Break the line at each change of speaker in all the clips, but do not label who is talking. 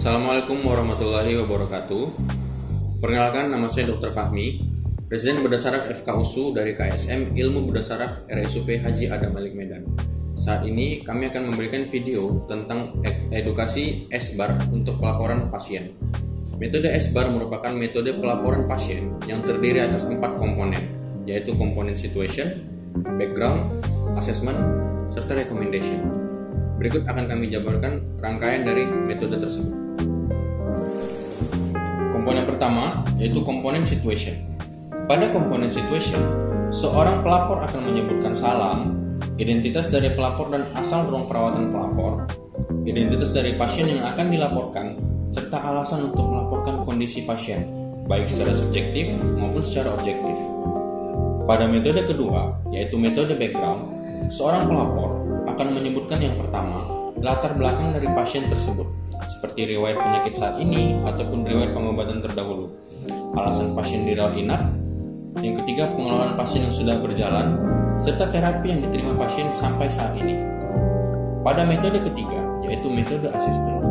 Assalamualaikum warahmatullahi wabarakatuh. Perkenalkan, nama saya Dr. Fahmi, Presiden Bedah Saraf FKUSU dari KSM Ilmu Bedah Saraf RSUP Haji Adam Malik Medan. Saat ini kami akan memberikan video tentang edukasi SBAR untuk pelaporan pasien. Metode SBAR merupakan metode pelaporan pasien yang terdiri atas 4 komponen, yaitu komponen situation, background, assessment, serta recommendation. Berikut akan kami jabarkan rangkaian dari metode tersebut. Komponen pertama yaitu komponen situation. Pada komponen situation, seorang pelapor akan menyebutkan salam, identitas dari pelapor dan asal ruang perawatan pelapor, identitas dari pasien yang akan dilaporkan, serta alasan untuk melaporkan kondisi pasien, baik secara subjektif maupun secara objektif. Pada metode kedua, yaitu metode background, seorang pelapor akan menyebutkan yang pertama, latar belakang dari pasien tersebut, seperti riwayat penyakit saat ini ataupun riwayat pengobatan terdahulu, alasan pasien dirawat inap, yang ketiga pengelolaan pasien yang sudah berjalan, serta terapi yang diterima pasien sampai saat ini. Pada metode ketiga, yaitu metode assessment,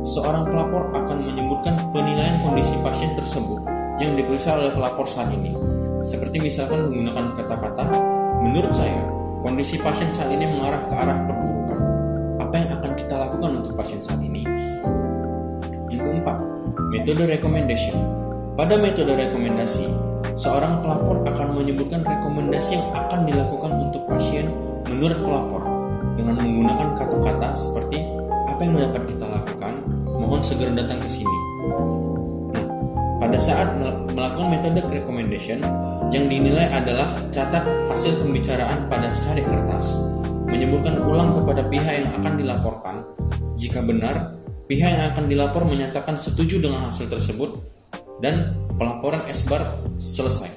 seorang pelapor akan menyebutkan penilaian kondisi pasien tersebut yang diperiksa oleh pelapor saat ini, seperti misalkan menggunakan kata-kata, menurut saya, kondisi pasien saat ini mengarah ke arah perburukan. Apa yang akan kita lakukan untuk pasien saat ini? Yang keempat, metode recommendation. Pada metode rekomendasi, seorang pelapor akan menyebutkan rekomendasi yang akan dilakukan untuk pasien menurut pelapor dengan menggunakan kata-kata seperti apa yang dapat kita lakukan, mohon segera datang ke sini. Nah, pada saat melakukan metode recommendation, yang dinilai adalah catat hasil pembicaraan pada secari kertas, menyebutkan ulang kepada pihak yang akan dilaporkan. Jika benar, pihak yang akan dilapor menyatakan setuju dengan hasil tersebut dan pelaporan SBAR selesai.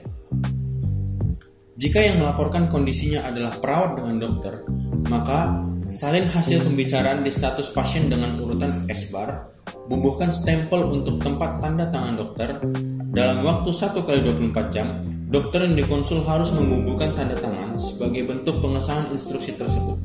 Jika yang melaporkan kondisinya adalah perawat dengan dokter, maka salin hasil pembicaraan di status pasien dengan urutan SBAR, bubuhkan stempel untuk tempat tanda tangan dokter. Dalam waktu 1x24 jam, dokter yang dikonsul harus membubuhkan tanda tangan sebagai bentuk pengesahan instruksi tersebut.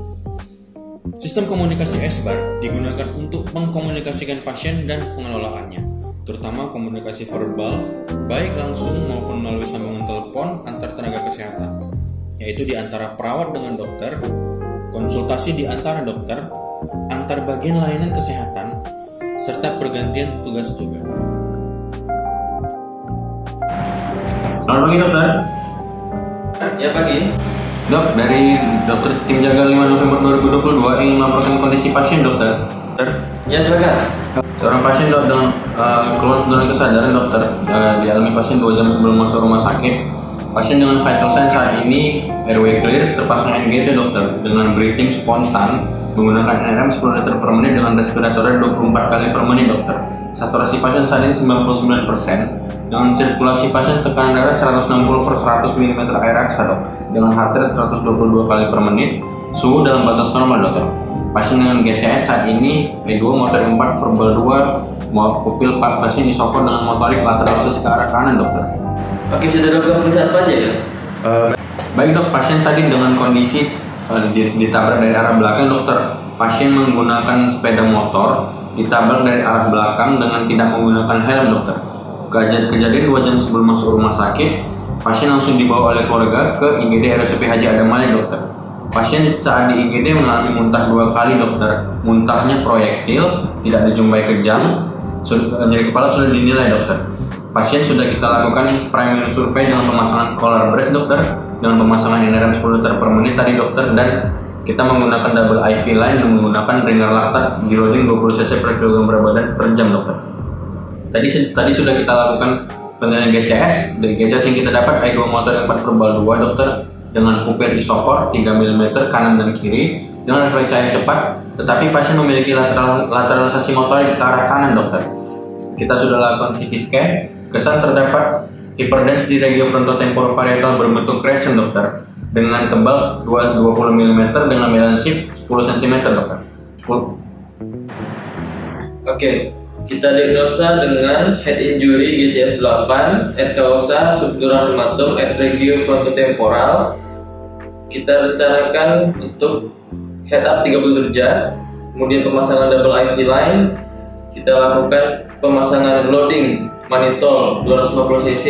Sistem komunikasi SBAR digunakan untuk mengkomunikasikan pasien dan pengelolaannya, terutama komunikasi verbal, baik langsung maupun melalui sambungan telepon antar tenaga kesehatan, yaitu di antara perawat dengan dokter, konsultasi di antara dokter, antar bagian layanan kesehatan, serta pergantian tugas juga.
Selamat pagi dokter.
Ya pagi.
Dok, dari dokter tim jaga 5 November 2022 ingin melaporkan kondisi pasien dokter.
Ya silakan.
Seorang pasien dok dengan keluhan penurunan kesadaran dokter, dialami pasien 2 jam sebelum masuk rumah sakit. Pasien dengan vital sign saat ini airway clear, terpasang NGT dokter dengan breathing spontan menggunakan NRM 10 liter per menit dengan respiratornya 24 kali per menit dokter. Saturasi pasien saat ini 99%. Dengan sirkulasi pasien tekanan darah 160/100 mm air raksa dok, dengan heart rate 122 kali per menit, suhu dalam batas normal dokter. Pasien dengan GCS saat ini E2 motor 4 verbal 2 pupil 4, pasien isopor dengan motorik lateral ke arah kanan dokter.
Oke, sudah dokter pemeriksaan apa aja ya?
Baik dok, pasien tadi dengan kondisi ditabrak dari arah belakang dokter. Pasien menggunakan sepeda motor ditabrak dari arah belakang dengan tidak menggunakan helm dokter. Kejadian 2 jam sebelum masuk rumah sakit, pasien langsung dibawa oleh keluarga ke IGD RSUP Haji Adam Malik dokter. Pasien saat di IGD mengalami muntah 2 kali dokter. Muntahnya proyektil, tidak dijumpai kejang, nyeri kepala sudah dinilai dokter. Pasien sudah kita lakukan primary survey dengan pemasangan collar brace dokter, dengan pemasangan NRM 10 liter per menit tadi dokter, dan kita menggunakan double IV line yang menggunakan ringer laktat di loading 20 cc per kilogram berat badan per jam dokter. Tadi sudah kita lakukan penilaian GCS. Dari GCS yang kita dapat E2 motor 4 verbal 2 dokter, dengan pupil isopor 3 mm kanan dan kiri dengan refleks cahaya cepat, tetapi pasien memiliki lateralisasi motorik ke arah kanan dokter. Kita sudah lakukan CT scan, kesan terdapat hyperdense di regio frontotemporoparietal berbentuk crescent dokter, dengan tebal 20 mm dengan melan shift 10 cm dokter.
Oke, kita diagnosa dengan head injury GCS 8, et causa subdural hematom et regio frontotemporal. Kita rencanakan untuk head up 30 derajat, kemudian pemasangan double IV line, kita lakukan pemasangan loading manitol 250 cc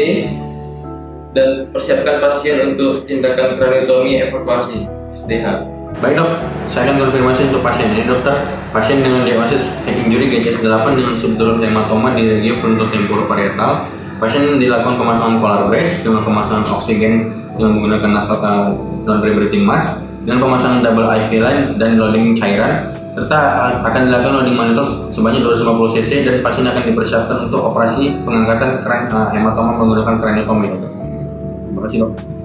dan persiapkan pasien untuk tindakan kraniotomi evakuasi SDH.
Baik dok, saya akan konfirmasi untuk pasien ini dokter. Pasien dengan diagnosis head injury GCS 8 dengan subdural hematoma di regio frontotemporoparietal. Pasien dilakukan pemasangan polar brace dengan pemasangan oksigen dengan menggunakan nasal non-rebreathing mask, dengan pemasangan double IV line dan loading cairan, serta akan dilakukan loading monitor sebanyak 250 cc dan pasien akan dipersiapkan untuk operasi pengangkatan hematoma menggunakan kraniotomi. Terima kasih dok.